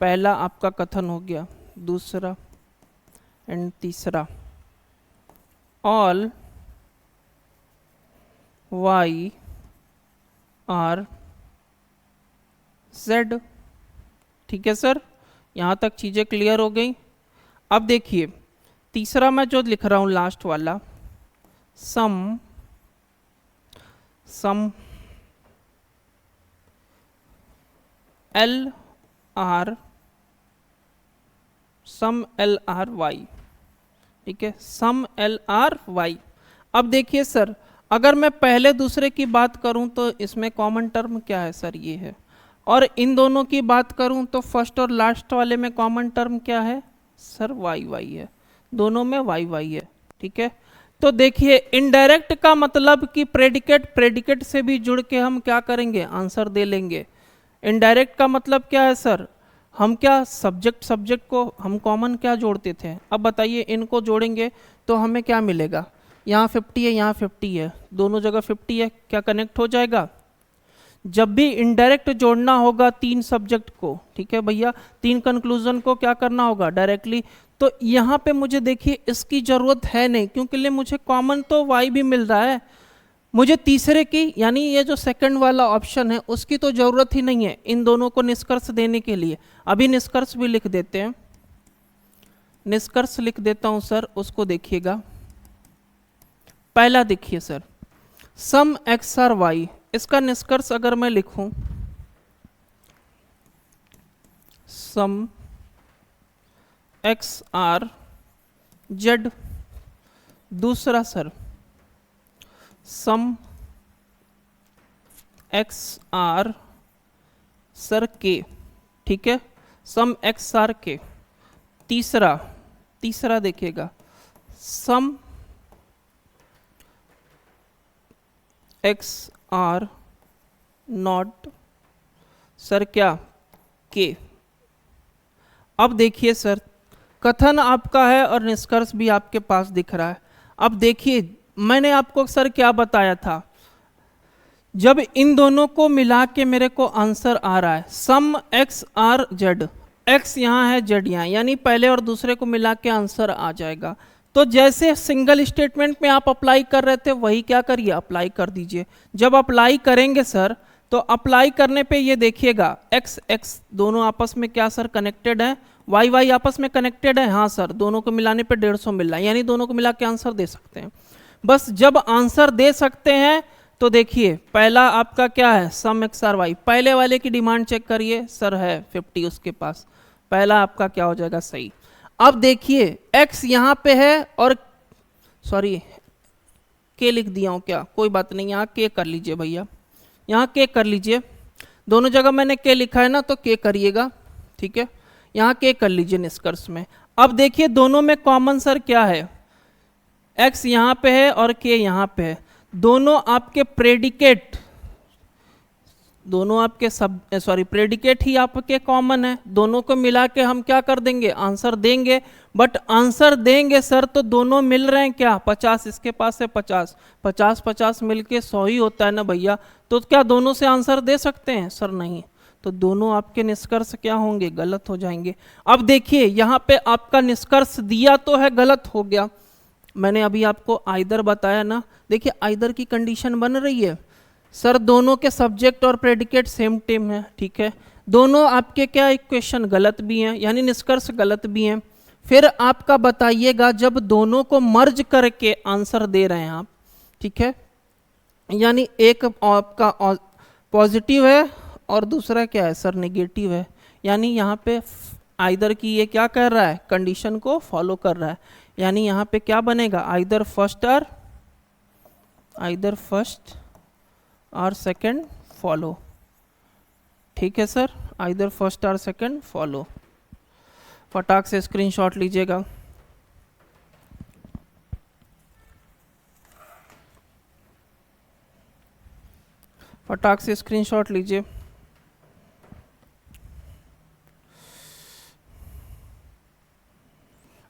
पहला आपका कथन हो गया, दूसरा एंड तीसरा, ऑल y आर z। ठीक है सर, यहाँ तक चीज़ें क्लियर हो गई। अब देखिए तीसरा मैं जो लिख रहा हूँ लास्ट वाला, सम एल आर वाई। ठीक है, सम एल आर वाई। अब देखिए सर, अगर मैं पहले दूसरे की बात करूं तो इसमें कॉमन टर्म क्या है सर, ये है। और इन दोनों की बात करूं तो फर्स्ट और लास्ट वाले में कॉमन टर्म क्या है सर, वाई वाई है, दोनों में वाई वाई है। ठीक है, तो देखिए इनडायरेक्ट का मतलब कि प्रेडिकेट से भी जुड़ के हम क्या करेंगे, आंसर दे लेंगे। इनडायरेक्ट का मतलब क्या है सर, हम क्या सब्जेक्ट को हम कॉमन क्या जोड़ते थे। अब बताइए इनको जोड़ेंगे तो हमें क्या मिलेगा, यहाँ 50 है, यहाँ 50 है, दोनों जगह 50 है, क्या कनेक्ट हो जाएगा। जब भी इनडायरेक्ट जोड़ना होगा तीन सब्जेक्ट को, ठीक है भैया, तीन कंक्लूजन को क्या करना होगा, डायरेक्टली। तो यहाँ पे मुझे देखिए इसकी ज़रूरत है नहीं, क्योंकि मुझे कॉमन तो y भी मिल रहा है, मुझे तीसरे की यानी ये जो सेकंड वाला ऑप्शन है उसकी तो ज़रूरत ही नहीं है इन दोनों को निष्कर्ष देने के लिए। अभी निष्कर्ष भी लिख देते हैं, निष्कर्ष लिख देता हूँ सर, उसको देखिएगा। पहला देखिए sir, some X are Y, इसका निष्कर्ष अगर मैं लिखूं, सम एक्स आर जेड। दूसरा sir, some X are sir K. ठीक है, सम एक्स आर के। तीसरा देखिएगा, some X are not sir क्या, के। अब देखिए सर, कथन आपका है और निष्कर्ष भी आपके पास दिख रहा है। अब देखिए मैंने आपको सर क्या बताया था, जब इन दोनों को मिला के मेरे को आंसर आ रहा है some X are Z, x यहाँ है जेड यहाँ, यानी पहले और दूसरे को मिला के आंसर आ जाएगा। तो जैसे सिंगल स्टेटमेंट में आप अप्लाई कर रहे थे वही क्या करिए, अप्लाई कर दीजिए। जब अप्लाई करेंगे सर तो अप्लाई करने पे ये देखिएगा एक्स एक्स दोनों आपस में क्या सर कनेक्टेड है, वाई वाई आपस में कनेक्टेड है, हाँ सर, दोनों को मिलाने पे 150 मिल रहा है, यानी दोनों को मिला के आंसर दे सकते हैं। बस जब आंसर दे सकते हैं तो देखिए पहला आपका क्या है, सम एक्स आर वाई, पहले वाले की डिमांड चेक करिए सर, है 50 उसके पास, पहला आपका क्या हो जाएगा सही। अब देखिए x यहाँ पे है और सॉरी k लिख दिया हूँ क्या, कोई बात नहीं, यहाँ k कर लीजिए भैया, यहाँ k कर लीजिए, दोनों जगह मैंने k लिखा है ना तो k करिएगा। ठीक है, यहाँ k कर लीजिए निष्कर्ष में। अब देखिए दोनों में कॉमन सर क्या है, x यहाँ पे है और k यहाँ पे है, दोनों आपके प्रेडिकेट, दोनों आपके प्रेडिकेट ही आपके कॉमन है, दोनों को मिला के हम क्या कर देंगे, आंसर देंगे। बट आंसर देंगे सर तो दोनों मिल रहे हैं क्या, 50 इसके पास है 50, 50 मिलके 100 ही होता है ना भैया, तो क्या दोनों से आंसर दे सकते हैं सर, नहीं, तो दोनों आपके निष्कर्ष क्या होंगे, गलत हो जाएंगे। अब देखिए यहाँ पे आपका निष्कर्ष दिया तो है, गलत हो गया। मैंने अभी आपको आइदर बताया ना, देखिए आइदर की कंडीशन बन रही है सर, दोनों के सब्जेक्ट और प्रेडिकेट सेम टेम है। ठीक है, दोनों आपके क्या इक्वेशन गलत भी हैं, यानी निष्कर्ष गलत भी हैं। फिर आपका बताइएगा जब दोनों को मर्ज करके आंसर दे रहे हैं आप, ठीक है, यानी एक आपका पॉजिटिव है और दूसरा क्या है सर नेगेटिव है, यानी यहाँ पे आइदर की ये क्या कर रहा है, कंडीशन को फॉलो कर रहा है, यानी यहाँ पे क्या बनेगा, आइदर फर्स्ट और सेकंड फॉलो। ठीक है सर, आइदर फर्स्ट और सेकंड फॉलो। फटाक से स्क्रीनशॉट लीजिएगा। फटाक से स्क्रीनशॉट लीजिए।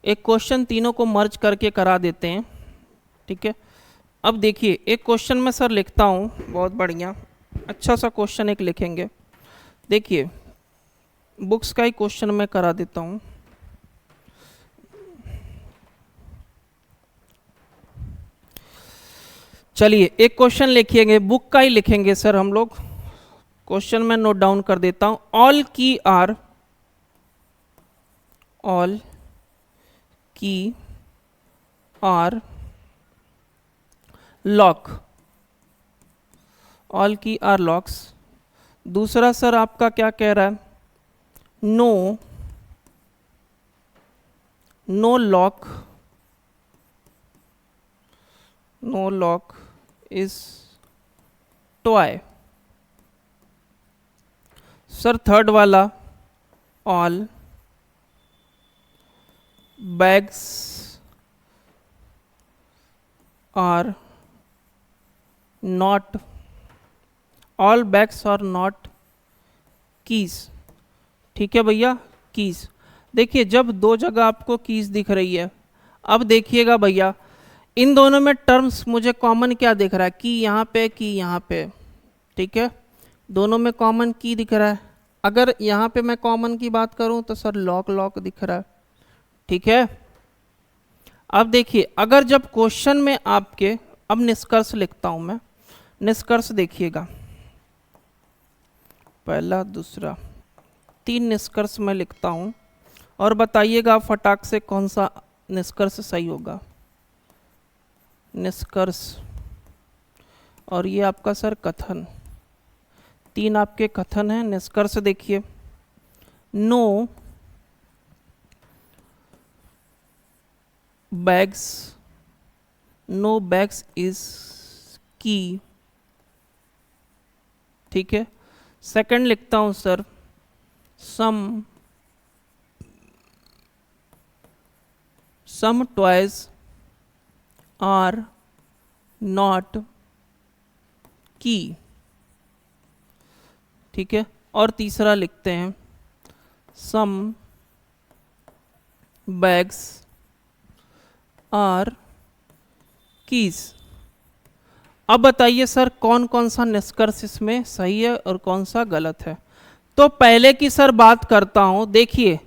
एक क्वेश्चन तीनों को मर्ज करके करा देते हैं, ठीक है। अब देखिए एक क्वेश्चन मैं सर लिखता हूँ, बहुत बढ़िया अच्छा सा क्वेश्चन एक लिखेंगे। देखिए बुक्स का ही क्वेश्चन मैं करा देता हूँ। चलिए एक क्वेश्चन लिखिएंगे, बुक का ही लिखेंगे सर हम लोग। क्वेश्चन मैं नोट डाउन कर देता हूँ। All key are lock, all key are locks. दूसरा सर आपका क्या कह रहा है, no lock is toy. Sir third वाला, all bags are not keys. ठीक है भैया, कीज। देखिए जब दो जगह आपको कीज दिख रही है, अब देखिएगा भैया इन दोनों में टर्म्स मुझे कॉमन क्या दिख रहा है, की यहाँ पे की यहाँ पे, ठीक है, दोनों में कॉमन की दिख रहा है। अगर यहाँ पे मैं कॉमन की बात करूँ तो सर लॉक दिख रहा है, ठीक है। अब देखिए अगर जब क्वेश्चन में आपके, अब निष्कर्ष लिखता हूँ मैं, निष्कर्ष देखिएगा, पहला दूसरा 3 निष्कर्ष मैं लिखता हूँ और बताइएगा फटाक से कौन सा निष्कर्ष सही होगा। निष्कर्ष और ये आपका सर कथन, 3 आपके कथन हैं। निष्कर्ष देखिए, नो बैग्स इज की, ठीक है। सेकंड लिखता हूं sir, some toys are not key, ठीक है। और तीसरा लिखते हैं, सम बैग्स आर कीज। अब बताइए सर कौन कौन सा निष्कर्ष इसमें सही है और कौन सा गलत है। तो पहले की सर बात करता हूं, देखिए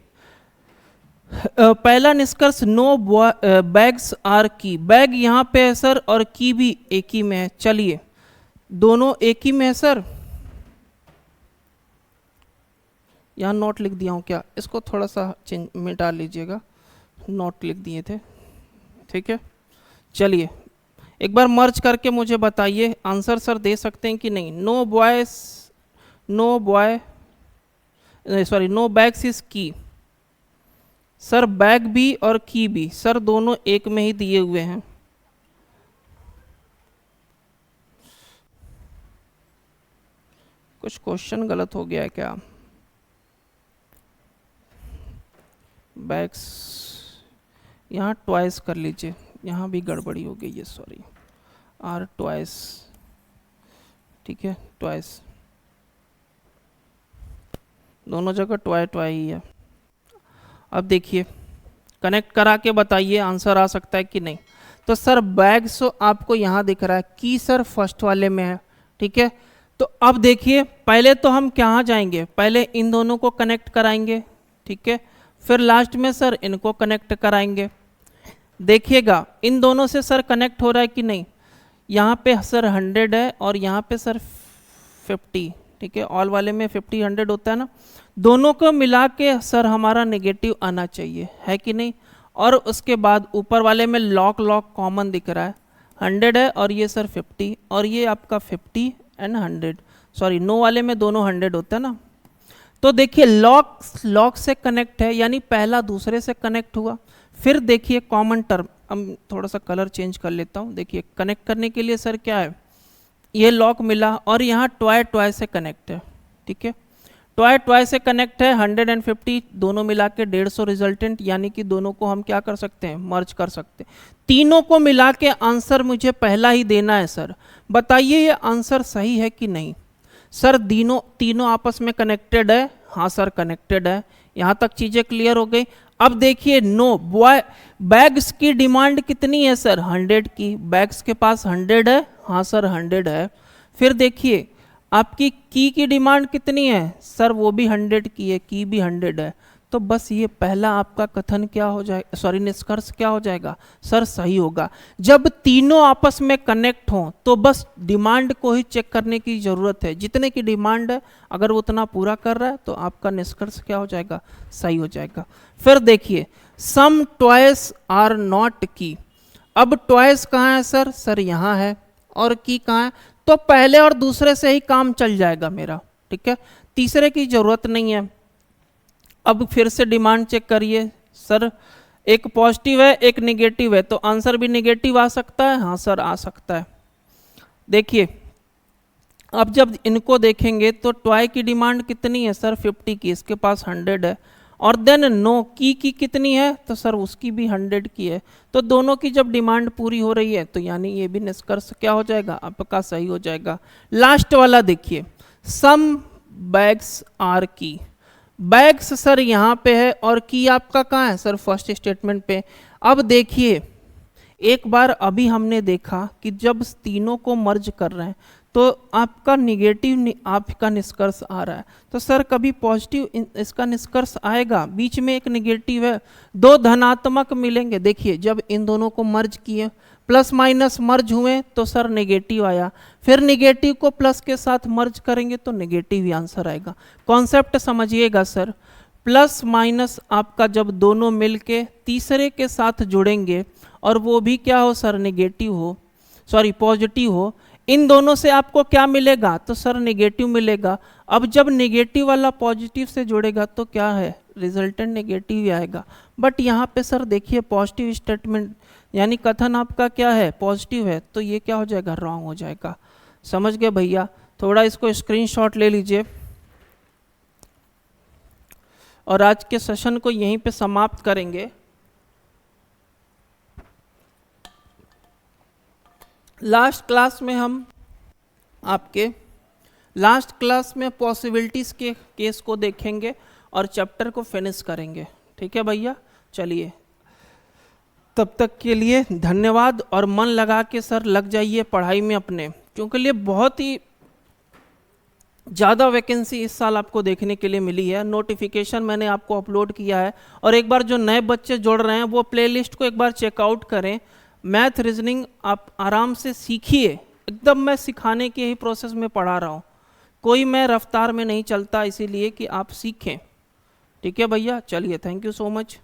पहला निष्कर्ष, नो बैग्स आर की, बैग यहाँ पे है सर और की भी एक ही में है। चलिए दोनों एक ही में है सर, यहाँ नोट लिख दिया हूँ क्या, इसको थोड़ा सा चेंज मिटा लीजिएगा, नोट लिख दिए थे, ठीक है। चलिए एक बार मर्ज करके मुझे बताइए आंसर सर दे सकते हैं कि नहीं। नो बैग्स इज की, सर बैग भी और की भी सर दोनों एक में ही दिए हुए हैं। कुछ क्वेश्चन गलत हो गया है क्या। बैग्स यहाँ ट्वाइस कर लीजिए, यहाँ भी गड़बड़ी हो गई है, सॉरी, आर ट्वाइस, ठीक है, ट्वाइस, दोनों जगह ट्वाई ही है। अब देखिए कनेक्ट करा के बताइए आंसर आ सकता है कि नहीं। तो सर बैग्स आपको यहाँ दिख रहा है, की सर फर्स्ट वाले में है, ठीक है। तो अब देखिए पहले तो हम कहाँ जाएंगे, पहले इन दोनों को कनेक्ट कराएंगे, ठीक है, फिर लास्ट में सर इनको कनेक्ट कराएंगे। देखिएगा इन दोनों से सर कनेक्ट हो रहा है कि नहीं। यहाँ पे सर 100 है और यहाँ पे सर 50, ठीक है, ऑल वाले में 50 100 होता है ना, दोनों को मिला के सर हमारा नेगेटिव आना चाहिए, है कि नहीं। और उसके बाद ऊपर वाले में लॉग लॉग कॉमन दिख रहा है, 100 है और ये सर 50 और ये आपका 50 एंड 100, सॉरी नो वाले में दोनों 100 होता है ना। तो देखिए लॉग लॉग से कनेक्ट है, यानी पहला दूसरे से कनेक्ट हुआ। फिर देखिए कॉमन टर्म, हम थोड़ा सा कलर चेंज कर लेता हूँ। देखिए कनेक्ट करने के लिए सर क्या है, ये लॉग मिला और यहाँ ट्वाई ट्वाई से कनेक्ट है, ठीक है, ट्वाई ट्वाई से कनेक्ट है। 150 दोनों मिला के 150 रिजल्टेंट, यानी कि दोनों को हम क्या कर सकते हैं, मर्ज कर सकते हैं। तीनों को मिला के आंसर मुझे पहला ही देना है सर। बताइए ये आंसर सही है कि नहीं। सर तीनों आपस में कनेक्टेड है, हाँ सर कनेक्टेड है, यहाँ तक चीज़ें क्लियर हो गई। अब देखिए नो बॉय, बैग्स की डिमांड कितनी है सर, 100 की, बैग्स के पास 100 है, हाँ सर 100 है। फिर देखिए आपकी की डिमांड कितनी है सर, वो भी 100 की है, की भी 100 है। तो बस ये पहला आपका कथन क्या हो जाएगा, सॉरी निष्कर्ष क्या हो जाएगा सर, सही होगा। जब तीनों आपस में कनेक्ट हों तो बस डिमांड को ही चेक करने की ज़रूरत है, जितने की डिमांड है अगर वो उतना पूरा कर रहा है तो आपका निष्कर्ष क्या हो जाएगा, सही हो जाएगा। फिर देखिए सम टॉयस आर नॉट की, अब टॉयस कहाँ है सर, सर यहाँ है, और की कहाँ है, तो पहले और दूसरे से ही काम चल जाएगा मेरा, ठीक है, तीसरे की जरूरत नहीं है। अब फिर से डिमांड चेक करिए सर, एक पॉजिटिव है एक नेगेटिव है, तो आंसर भी नेगेटिव आ सकता है, हाँ सर आ सकता है। देखिए अब जब इनको देखेंगे तो ट्वाई की डिमांड कितनी है सर, 50 की, इसके पास 100 है, और देन नो की कितनी है, तो सर उसकी भी 100 की है। तो दोनों की जब डिमांड पूरी हो रही है तो यानी ये भी निष्कर्ष क्या हो जाएगा, आपका सही हो जाएगा। लास्ट वाला देखिए, सम बैग्स आर की, बैग्स सर यहाँ पे है और की आपका कहाँ है सर, फर्स्ट स्टेटमेंट पे। अब देखिए एक बार अभी हमने देखा कि जब तीनों को मर्ज कर रहे हैं तो आपका निगेटिव आपका निष्कर्ष आ रहा है, तो सर कभी पॉजिटिव इसका निष्कर्ष आएगा, बीच में एक निगेटिव है, दो धनात्मक मिलेंगे। देखिए जब इन दोनों को मर्ज किए प्लस माइनस मर्ज हुए तो सर नेगेटिव आया, फिर नेगेटिव को प्लस के साथ मर्ज करेंगे तो नेगेटिव ही आंसर आएगा। कॉन्सेप्ट समझिएगा सर, प्लस माइनस आपका जब दोनों मिलके तीसरे के साथ जुड़ेंगे और वो भी क्या हो सर, नेगेटिव हो, सॉरी पॉजिटिव हो, इन दोनों से आपको क्या मिलेगा, तो सर नेगेटिव मिलेगा। अब जब नेगेटिव वाला पॉजिटिव से जुड़ेगा तो क्या है, रिजल्टेंट नेगेटिव ही आएगा। बट यहाँ पे सर देखिए पॉजिटिव स्टेटमेंट यानी कथन आपका क्या है, पॉजिटिव है, तो ये क्या हो जाएगा, रॉन्ग हो जाएगा। समझ गए भैया, थोड़ा इसको स्क्रीनशॉट ले लीजिए और आज के सेशन को यहीं पे समाप्त करेंगे। लास्ट क्लास में पॉसिबिलिटीज़ के केस को देखेंगे और चैप्टर को फिनिश करेंगे, ठीक है भैया। चलिए तब तक के लिए धन्यवाद, और मन लगा के सर लग जाइए पढ़ाई में अपने, क्योंकि लिए बहुत ही ज़्यादा वैकेंसी इस साल आपको देखने के लिए मिली है। नोटिफिकेशन मैंने आपको अपलोड किया है, और एक बार जो नए बच्चे जुड़ रहे हैं वो प्लेलिस्ट को एक बार चेकआउट करें। मैथ रीजनिंग आप आराम से सीखिए, एकदम मैं सिखाने के ही प्रोसेस में पढ़ा रहा हूँ, कोई मैं रफ्तार में नहीं चलता, इसीलिए कि आप सीखें, ठीक है भैया। चलिए थैंक यू सो मच।